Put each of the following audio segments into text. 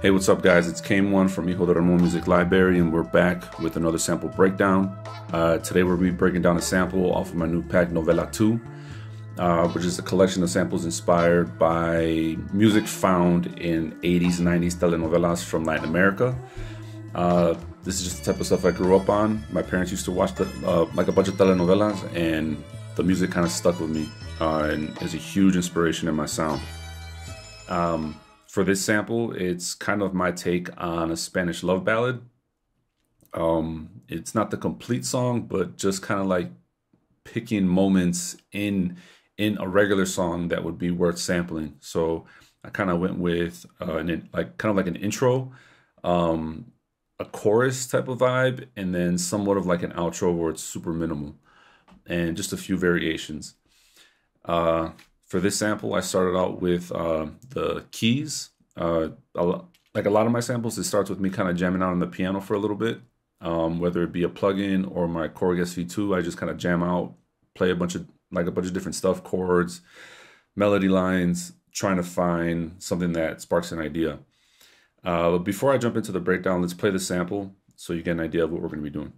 Hey, what's up guys? It's KAMEone from Hijo De Ramon Music Library, and we're back with another sample breakdown. Today we'll be breaking down a sample off of my new pack, Novela 2, which is a collection of samples inspired by music found in 80s, 90s telenovelas from Latin America. This is just the type of stuff I grew up on. My parents used to watch like a bunch of telenovelas, and the music kind of stuck with me and is a huge inspiration in my sound. For this sample, it's kind of my take on a Spanish love ballad. It's not the complete song, but just kind of like picking moments in a regular song that would be worth sampling. So I kind of went with kind of like an intro, a chorus type of vibe, and then somewhat of like an outro where it's super minimal, and just a few variations. For this sample, I started out with the keys. Like a lot of my samples, it starts with me kind of jamming out on the piano for a little bit, whether it be a plugin or my KORG SV2. I just kind of jam out, play a bunch of different stuff, chords, melody lines, trying to find something that sparks an idea. Before I jump into the breakdown, let's play the sample so you get an idea of what we're going to be doing.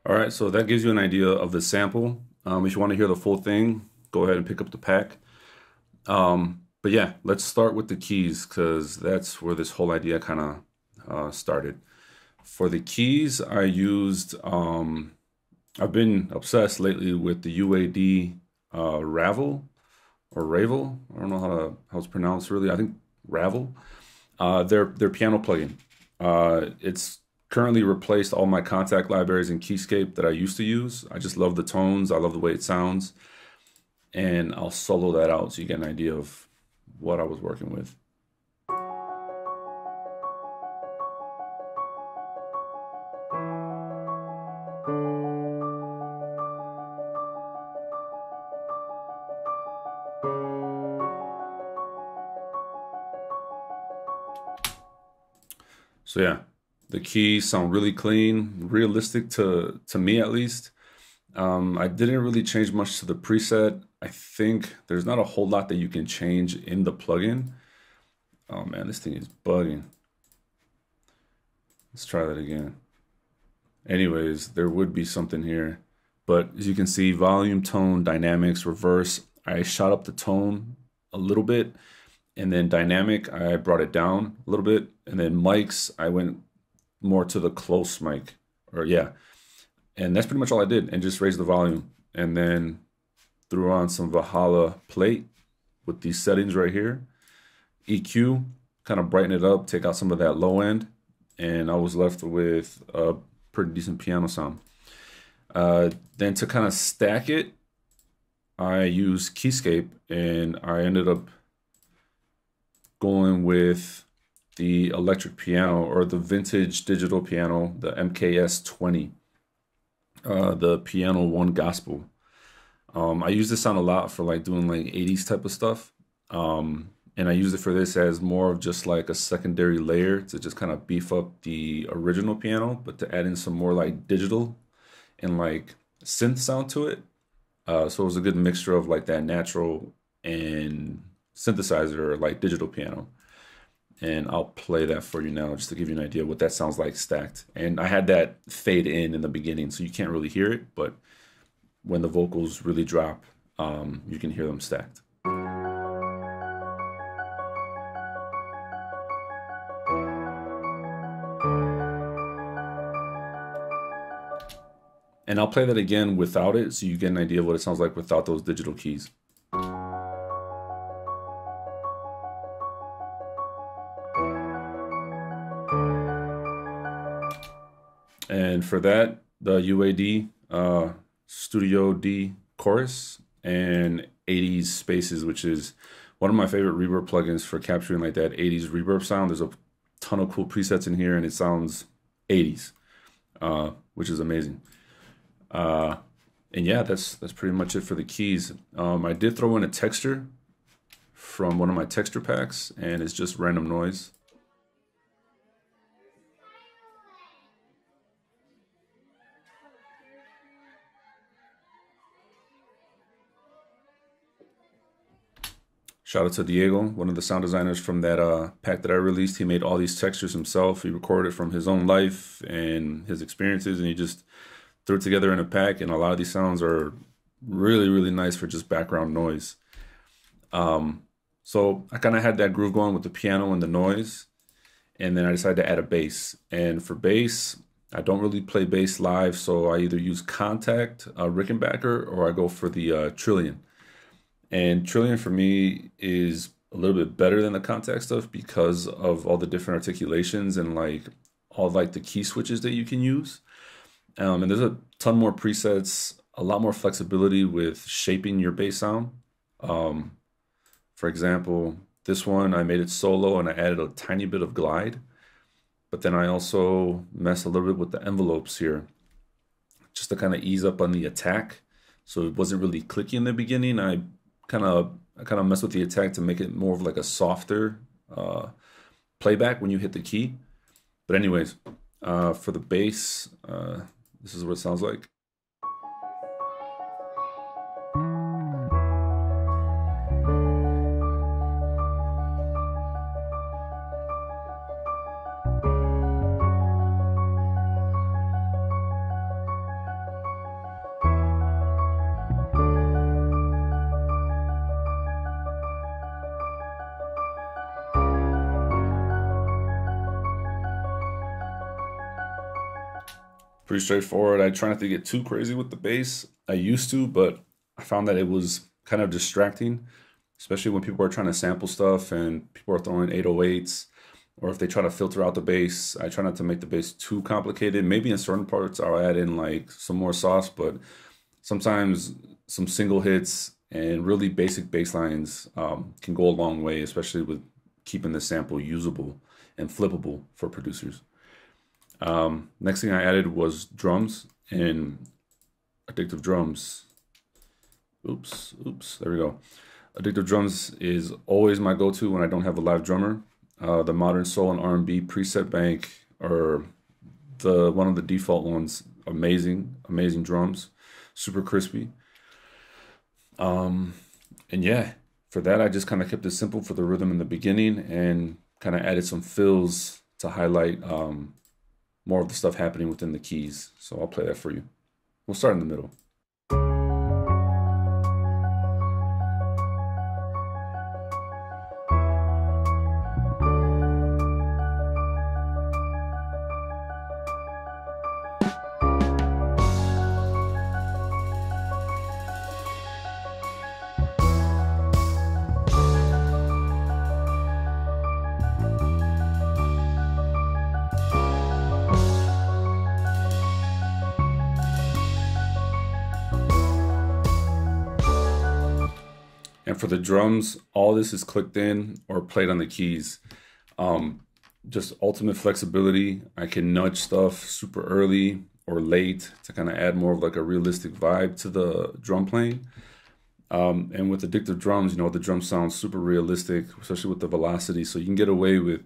All right, so that gives you an idea of the sample. If you want to hear the full thing, go ahead and pick up the pack. But yeah, let's start with the keys, because that's where this whole idea kind of started. For the keys, I used, I've been obsessed lately with the UAD Ravel or Ravel. I don't know how it's pronounced really. I think Ravel. Their piano plugin. It's currently replaced all my contact libraries in Keyscape that I used to use. I just love the tones. I love the way it sounds. And I'll solo that out so you get an idea of what I was working with. So yeah. The keys sound really clean, realistic to me at least. I didn't really change much to the preset. I think there's not a whole lot that you can change in the plugin. Oh man, this thing is bugging. Let's try that again. Anyways, there would be something here. But as you can see, volume, tone, dynamics, reverse. I shot up the tone a little bit. And then dynamic, I brought it down a little bit. And then mics, I went more to the close mic, or yeah, and that's pretty much all I did, and just raised the volume, and then threw on some Valhalla plate with these settings right here. EQ, kind of brighten it up, take out some of that low end, and I was left with a pretty decent piano sound. Then to kind of stack it, I used Keyscape, and I ended up going with the electric piano, or the vintage digital piano, the MKS 20, the Piano 1 Gospel. I use this sound a lot for like doing like 80s type of stuff. And I use it for this as more of just like a secondary layer to just kind of beef up the original piano, but to add in some more like digital and like synth sound to it. So it was a good mixture of like that natural and synthesizer, like digital piano. And I'll play that for you now just to give you an idea what that sounds like stacked. And I had that fade in the beginning, so you can't really hear it, but when the vocals really drop, you can hear them stacked. And I'll play that again without it so you get an idea of what it sounds like without those digital keys. And for that, the UAD, Studio D chorus, and 80s spaces, which is one of my favorite reverb plugins for capturing like that 80s reverb sound. There's a ton of cool presets in here and it sounds 80s, which is amazing. And yeah, that's pretty much it for the keys. I did throw in a texture from one of my texture packs, and it's just random noise. Shout out to Diego, one of the sound designers from that pack that I released. He made all these textures himself. He recorded it from his own life and his experiences, and he just threw it together in a pack. And a lot of these sounds are really, really nice for just background noise. So I kind of had that groove going with the piano and the noise, and then I decided to add a bass. And for bass, I don't really play bass live, so I either use Contact, Rickenbacker, or I go for the Trillion. And Trillion for me is a little bit better than the Contact stuff because of all the different articulations and like all like the key switches that you can use. And there's a ton more presets, a lot more flexibility with shaping your bass sound. For example, this one, I made it solo and I added a tiny bit of glide, but then I also messed a little bit with the envelopes here just to kind of ease up on the attack. So it wasn't really clicky in the beginning. I kind of messed with the attack to make it more of like a softer playback when you hit the key. But anyways, for the bass, this is what it sounds like. Pretty straightforward. I try not to get too crazy with the bass. I used to, but I found that it was kind of distracting, especially when people are trying to sample stuff and people are throwing 808s, or if they try to filter out the bass. I try not to make the bass too complicated. Maybe in certain parts I'll add in like some more sauce, but sometimes some single hits and really basic bass lines can go a long way, especially with keeping the sample usable and flippable for producers. Next thing I added was drums and Addictive Drums. Oops, there we go. Addictive Drums is always my go-to when I don't have a live drummer. The Modern Soul and R&B preset bank are one of the default ones. Amazing drums, super crispy. And yeah, for that I just kind of kept it simple for the rhythm in the beginning and kind of added some fills to highlight more of the stuff happening within the keys. So I'll play that for you. We'll start in the middle. And for the drums, all this is clicked in or played on the keys. Just ultimate flexibility. I can nudge stuff super early or late to kind of add more of like a realistic vibe to the drum playing. And with Addictive Drums, you know, the drum sounds super realistic, especially with the velocity. So you can get away with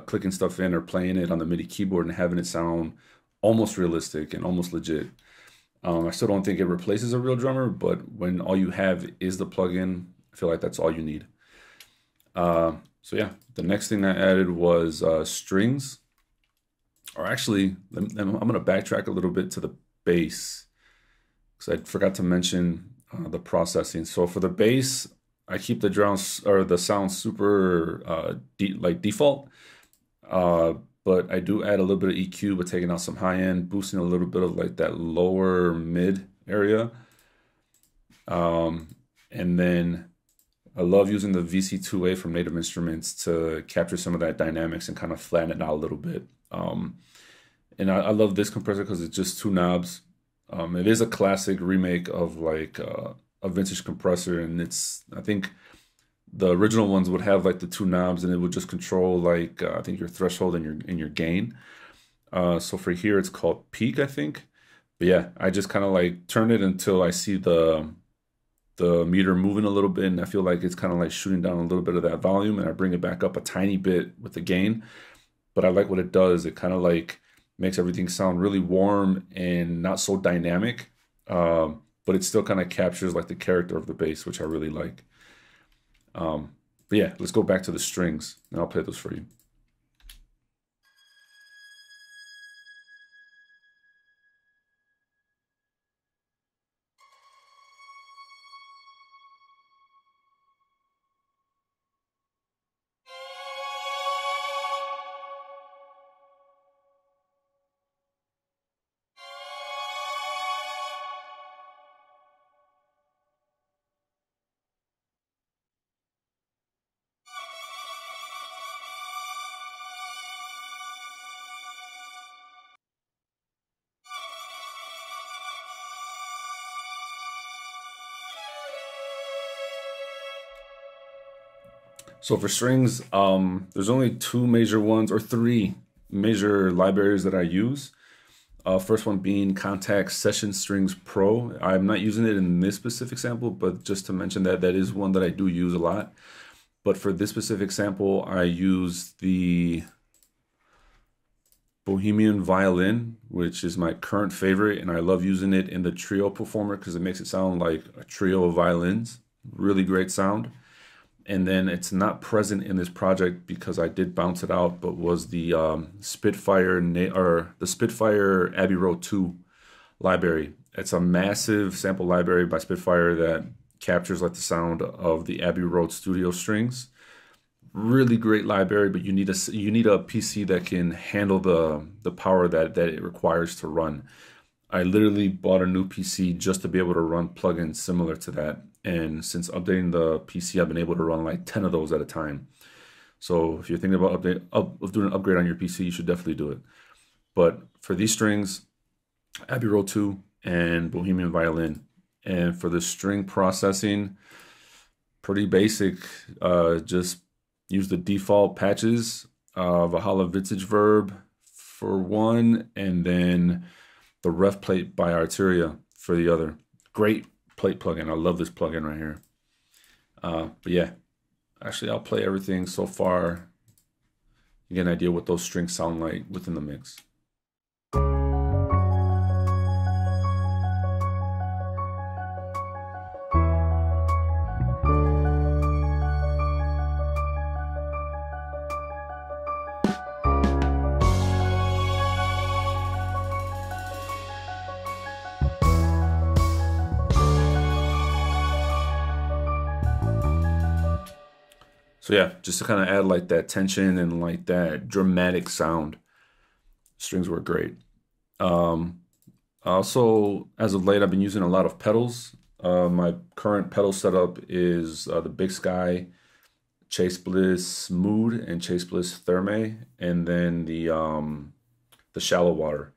clicking stuff in or playing it on the MIDI keyboard and having it sound almost realistic and almost legit. I still don't think it replaces a real drummer, but when all you have is the plugin, I feel like that's all you need. So yeah, the next thing I added was strings. Or actually, I'm going to backtrack a little bit to the bass because I forgot to mention the processing. So for the bass, I keep the drums or the sound super like default, but but I do add a little bit of EQ, but taking out some high end, boosting a little bit of like that lower mid area. And then I love using the VC2A from Native Instruments to capture some of that dynamics and kind of flatten it out a little bit. And I love this compressor because it's just two knobs. It is a classic remake of like a vintage compressor, and I think the original ones would have like the two knobs, and it would just control like I think your threshold and your gain. So for here, it's called peak, I think. But yeah, I just kind of like turn it until I see the meter moving a little bit, and I feel like it's kind of like shooting down a little bit of that volume, and I bring it back up a tiny bit with the gain. But I like what it does. It kind of like makes everything sound really warm and not so dynamic, but it still kind of captures like the character of the bass, which I really like. But yeah, let's go back to the strings, and I'll play those for you. So for strings, there's only two major ones, or three major libraries that I use. First one being Contact Session Strings Pro. I'm not using it in this specific sample, but just to mention that that is one that I do use a lot. But for this specific sample, I use the Bohemian Violin, which is my current favorite, and I love using it in the Trio Performer because it makes it sound like a trio of violins. Really great sound. And then it's not present in this project because I did bounce it out, but was the Spitfire Abbey Road 2 library. It's a massive sample library by Spitfire that captures like the sound of the Abbey Road studio strings. Really great library, but you need a PC that can handle the power that it requires to run. I literally bought a new PC just to be able to run plugins similar to that. And since updating the PC, I've been able to run like 10 of those at a time. So if you're thinking about doing an upgrade on your PC, you should definitely do it. But for these strings, Abbey Road 2 and Bohemian Violin. And for the string processing, pretty basic. Just use the default patches, Valhalla Vintage Verb for one, and then the Ref Plate by Arteria for the other. Great plate plugin. I love this plugin right here. But yeah, actually I'll play everything so far. You get an idea what those strings sound like within the mix. So yeah, just to kind of add like that tension and like that dramatic sound, strings were great. Also, as of late, I've been using a lot of pedals. My current pedal setup is the Big Sky, Chase Bliss Mood, and Chase Bliss Therme, and then the Shallow Water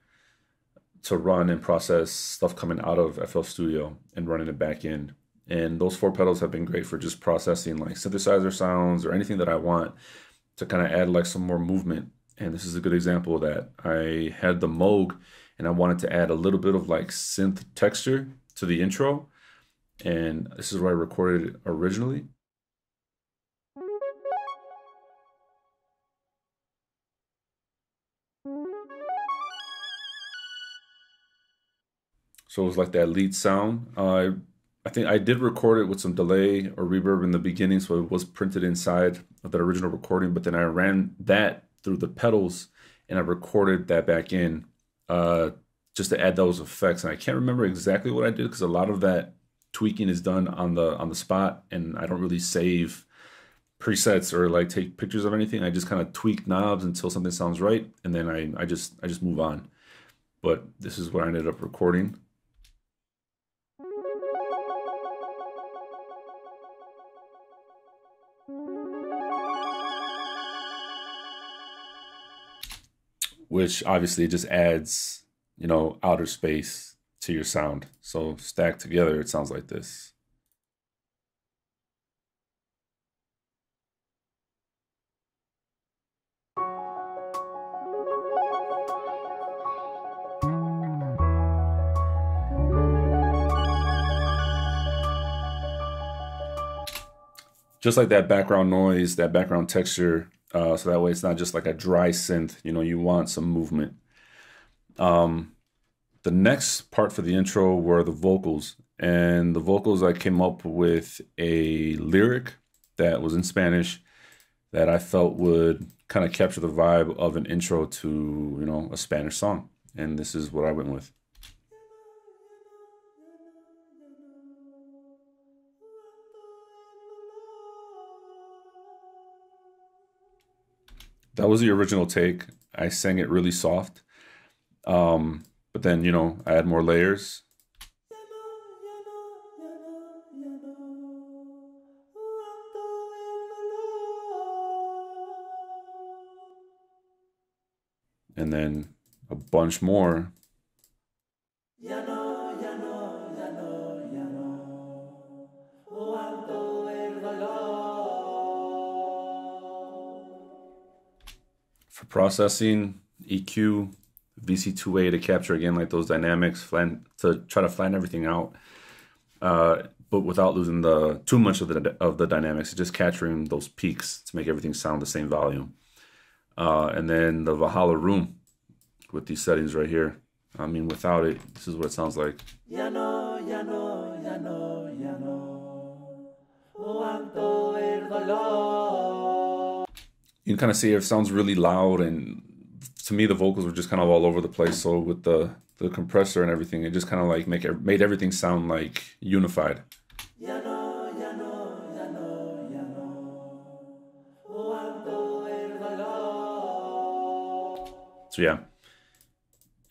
to run and process stuff coming out of FL Studio and running it back in. And those four pedals have been great for just processing like synthesizer sounds or anything that I want to kind of add like some more movement. And this is a good example of that. I had the MOOG and I wanted to add a little bit of like synth texture to the intro. And this is where I recorded it originally. So it was like that lead sound. I think I did record it with some delay or reverb in the beginning, so it was printed inside of that original recording, but then I ran that through the pedals and I recorded that back in just to add those effects. And I can't remember exactly what I did because a lot of that tweaking is done on the spot, and I don't really save presets or like take pictures of anything. I just kind of tweak knobs until something sounds right, and then I just move on. But this is what I ended up recording. Which obviously just adds, you know, outer space to your sound. So stacked together, it sounds like this. Just like that background noise, that background texture, so that way it's not just like a dry synth. You know, you want some movement. The next part for the intro were the vocals, and the vocals, I came up with a lyric that was in Spanish that I felt would kind of capture the vibe of an intro to, you know, a Spanish song. And this is what I went with. That was the original take. I sang it really soft. But then, you know, I add more layers. And then a bunch more. For processing, EQ, VC2A to capture again like those dynamics, to try to flatten everything out, but without losing too much of the dynamics, just capturing those peaks to make everything sound the same volume. And then the Valhalla room with these settings right here. I mean, without it, this is what it sounds like. You can kind of see it sounds really loud, and to me the vocals were just kind of all over the place. So with the compressor and everything, it just kind of like made everything sound like unified. So yeah,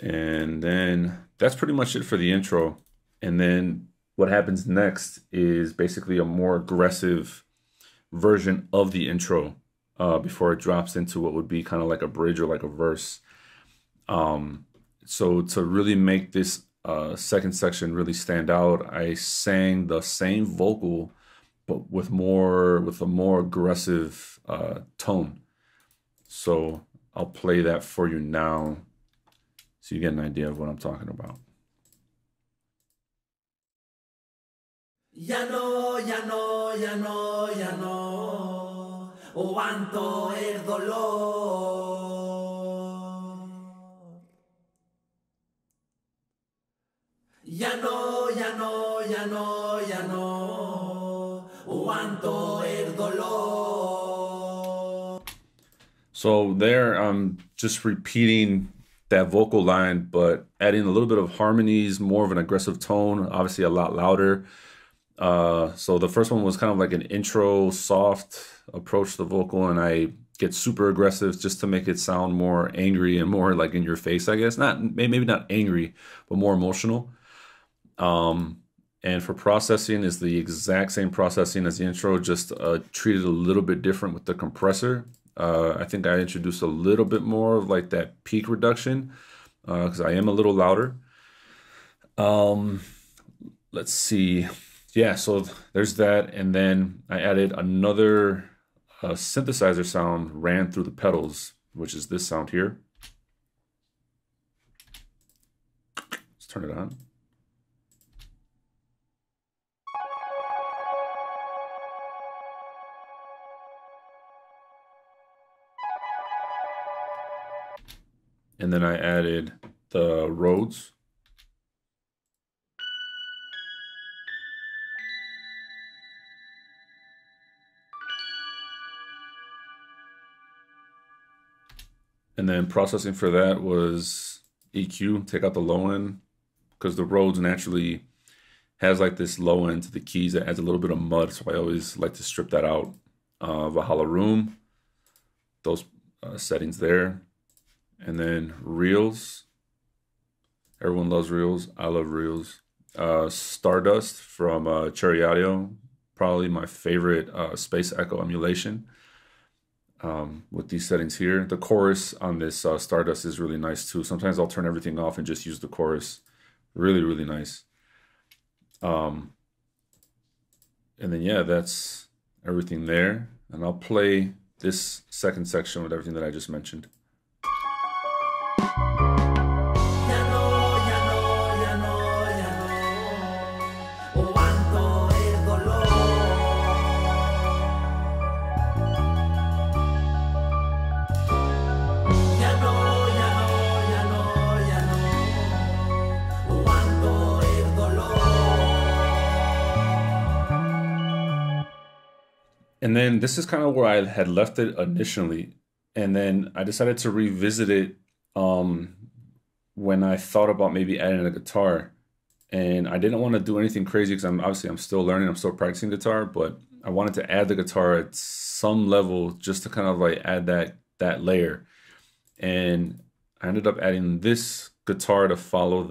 and then that's pretty much it for the intro. And then what happens next is basically a more aggressive version of the intro before it drops into what would be kind of like a bridge or like a verse. So to really make this second section really stand out, I sang the same vocal, but with a more aggressive tone. So I'll play that for you now so you get an idea of what I'm talking about. Ya no, ya no, ya no, ya no, aguanto el dolor. Ya no, ya no, ya no, ya no, aguanto el dolor. So there, I'm just repeating that vocal line, but adding a little bit of harmonies, more of an aggressive tone, obviously a lot louder. So the first one was kind of like an intro, soft approach to the vocal, and I get super aggressive just to make it sound more angry and more like in your face, I guess. Maybe not angry, but more emotional. And for processing is the exact same processing as the intro, just treated a little bit different with the compressor. I think I introduced a little bit more of like that peak reduction because I am a little louder. Let's see. Yeah, so there's that. And then I added another synthesizer sound ran through the pedals, which is this sound here. Let's turn it on. And then I added the Rhodes. And then processing for that was EQ, take out the low end, because the Rhodes naturally has like this low end to the keys that adds a little bit of mud. So I always like to strip that out. Valhalla Room, those settings there. And then reels. Everyone loves reels. I love reels. Stardust from Cherry Audio, probably my favorite space echo emulation. With these settings here, the chorus on this Stardust is really nice too. Sometimes I'll turn everything off and just use the chorus. Really, really nice. And then yeah, that's everything there. And I'll play this second section with everything that I just mentioned. And then this is kind of where I had left it initially. And then I decided to revisit it when I thought about maybe adding a guitar. And I didn't want to do anything crazy because I'm still learning, I'm still practicing guitar, but I wanted to add the guitar at some level just to kind of like add that layer. And I ended up adding this guitar to follow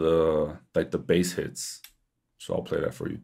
the bass hits. So I'll play that for you.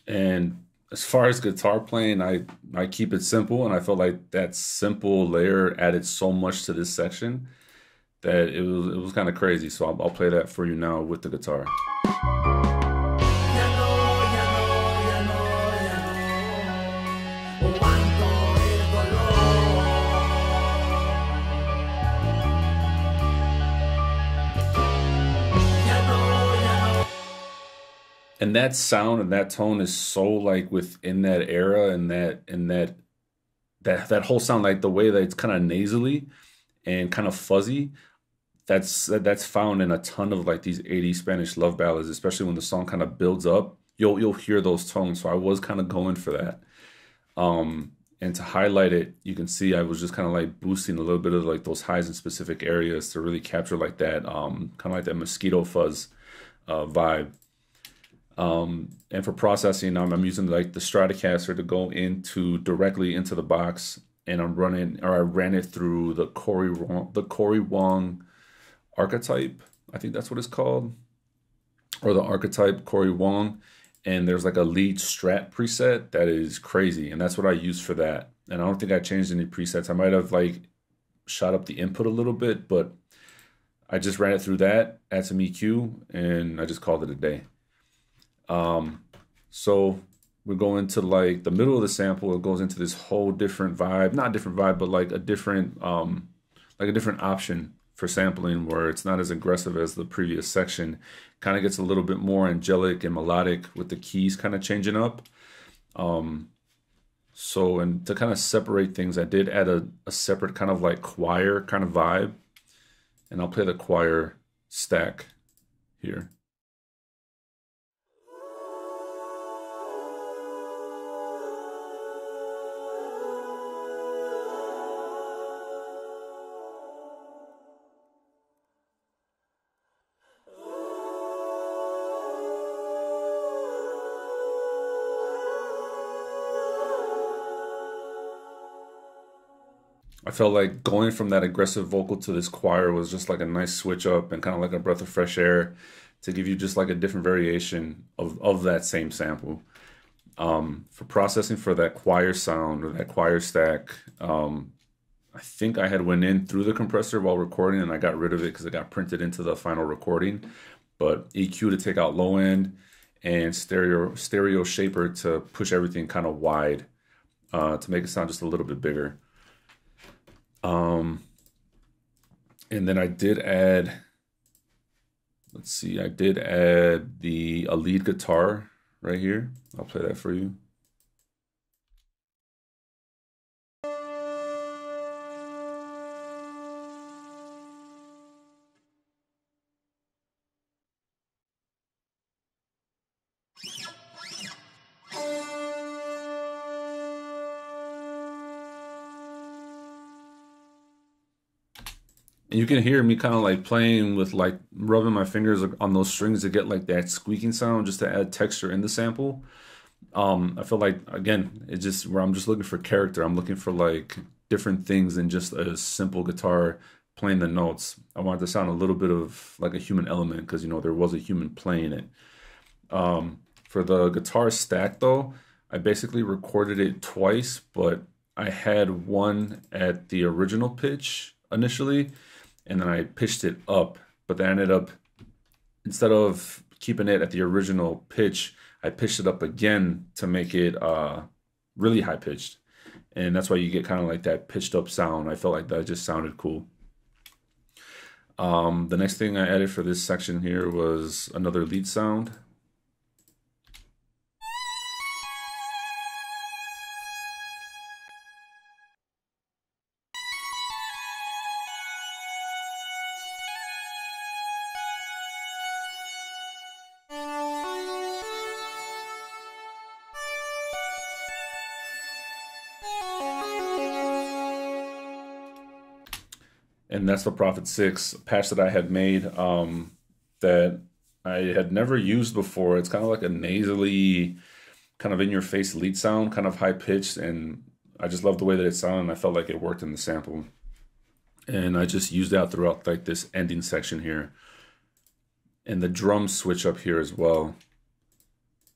And as far as guitar playing, I keep it simple, and I felt like that simple layer added so much to this section that it was kind of crazy. So I'll play that for you now with the guitar. And that sound and that tone is so like within that era, and that whole sound, like the way that it's kind of nasally and kind of fuzzy, that's found in a ton of like these 80s Spanish love ballads, especially when the song kind of builds up. You'll hear those tones. So I was kind of going for that. And to highlight it, you can see I was just kind of like boosting a little bit of like those highs in specific areas to really capture like that kind of like that mosquito fuzz vibe. And for processing, I'm using like the Stratocaster to go directly into the box, and I ran it through the Cory Wong archetype. I think that's what it's called, or the archetype Cory Wong. And there's like a lead strat preset that is crazy, and that's what I use for that. And I don't think I changed any presets. I might have like shot up the input a little bit, but I just ran it through that, add some EQ, and I just called it a day. So we go into like the middle of the sample. It goes into this whole different vibe, not different vibe, but like a different option for sampling, where it's not as aggressive as the previous section. Kind of gets a little bit more angelic and melodic with the keys kind of changing up. So, and to kind of separate things, I did add a separate kind of like choir kind of vibe, and I'll play the choir stack here. I felt like going from that aggressive vocal to this choir was just like a nice switch up and kind of like a breath of fresh air to give you just like a different variation of that same sample. For processing for that choir sound or that choir stack, I think I had went in through the compressor while recording, and I got rid of it because it got printed into the final recording. But EQ to take out low end, and stereo shaper to push everything kind of wide to make it sound just a little bit bigger. And then I did add, let's see, I did add a lead guitar right here. I'll play that for you. And you can hear me kind of like playing with like rubbing my fingers on those strings to get like that squeaking sound just to add texture in the sample. I feel like again, it's just where I'm just looking for character. I'm looking for like different things than just a simple guitar playing the notes. I wanted to sound a little bit of like a human element because you know there was a human playing it. For the guitar stack though, I basically recorded it twice, but I had one at the original pitch initially, and then I pitched it up, but then I ended up, instead of keeping it at the original pitch, I pitched it up again to make it really high pitched. And that's why you get kind of like that pitched up sound. I felt like that just sounded cool. The next thing I added for this section here was another lead sound. And that's the Prophet 6 patch that I had made that I had never used before. It's kind of like a nasally, kind of in your face lead sound, kind of high pitched, and I just love the way that it sounded. And I felt like it worked in the sample. And I just used that throughout like this ending section here. And the drums switch up here as well.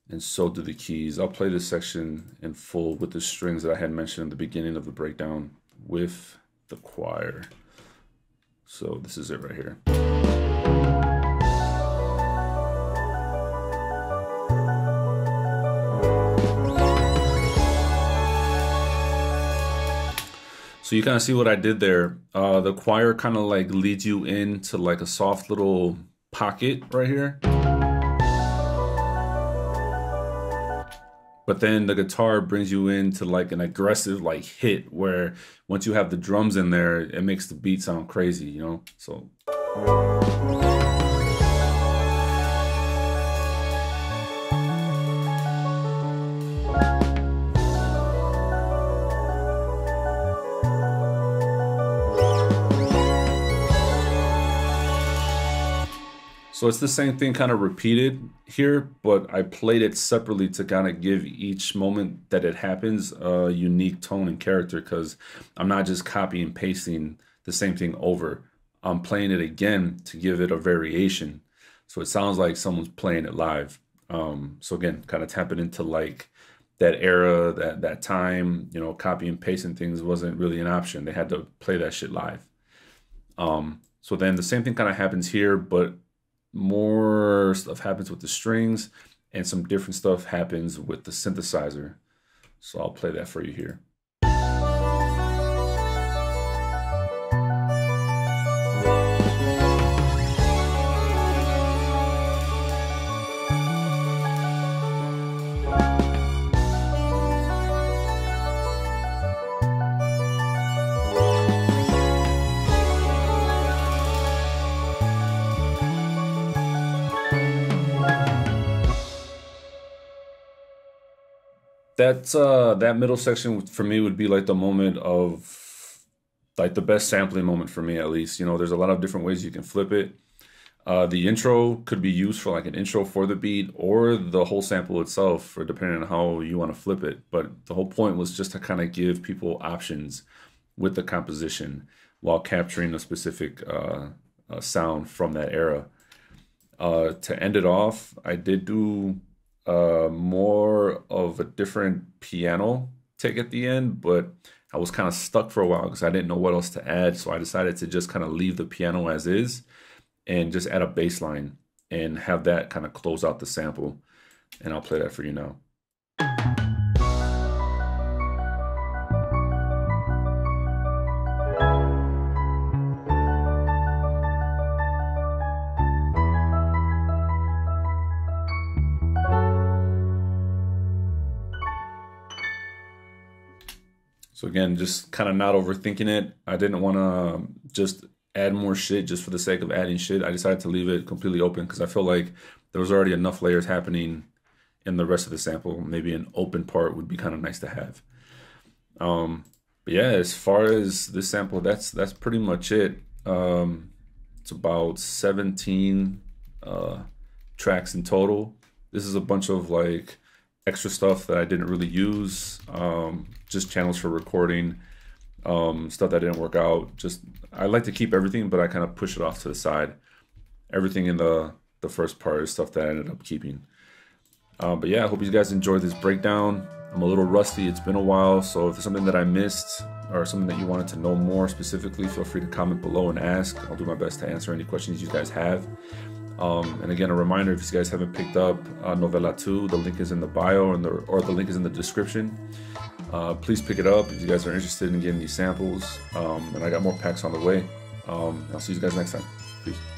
And so do the keys. I'll play this section in full with the strings that I had mentioned in the beginning of the breakdown with the choir. So this is it right here. So you kind of see what I did there. The choir kind of like leads you into like a soft little pocket right here. But then the guitar brings you into like an aggressive like hit where once you have the drums in there, it makes the beat sound crazy, you know? So. So it's the same thing kind of repeated here, but I played it separately to kind of give each moment that it happens a unique tone and character, because I'm not just copy and pasting the same thing over. I'm playing it again to give it a variation. So it sounds like someone's playing it live. So again, kind of tapping into like that era, that time, you know, copy and pasting things wasn't really an option. They had to play that shit live. So then the same thing kind of happens here, but more stuff happens with the strings and some different stuff happens with the synthesizer. So I'll play that for you here. That middle section for me would be like the moment of like the best sampling moment for me, at least. You know, there's a lot of different ways you can flip it. The intro could be used for like an intro for the beat or the whole sample itself, or depending on how you want to flip it. But the whole point was just to kind of give people options with the composition while capturing a specific sound from that era. To end it off, I did do more of a different piano take at the end, but I was kind of stuck for a while because I didn't know what else to add. So I decided to just kind of leave the piano as is and just add a bass line and have that kind of close out the sample. And I'll play that for you now. So again, just kind of not overthinking it. I didn't want to just add more shit just for the sake of adding shit. I decided to leave it completely open because I feel like there was already enough layers happening in the rest of the sample. Maybe an open part would be kind of nice to have. But yeah, as far as this sample, that's pretty much it. It's about 17 tracks in total. This is a bunch of like extra stuff that I didn't really use, just channels for recording, stuff that didn't work out. Just I like to keep everything, but I kind of push it off to the side. Everything in the first part is stuff that I ended up keeping. But yeah, I hope you guys enjoyed this breakdown. I'm a little rusty, it's been a while, so if there's something that I missed or something that you wanted to know more specifically, feel free to comment below and ask. I'll do my best to answer any questions you guys have. And again, a reminder, if you guys haven't picked up Novela 2, the link is in the bio or the link is in the description. Please pick it up if you guys are interested in getting these samples. And I got more packs on the way. I'll see you guys next time. Peace.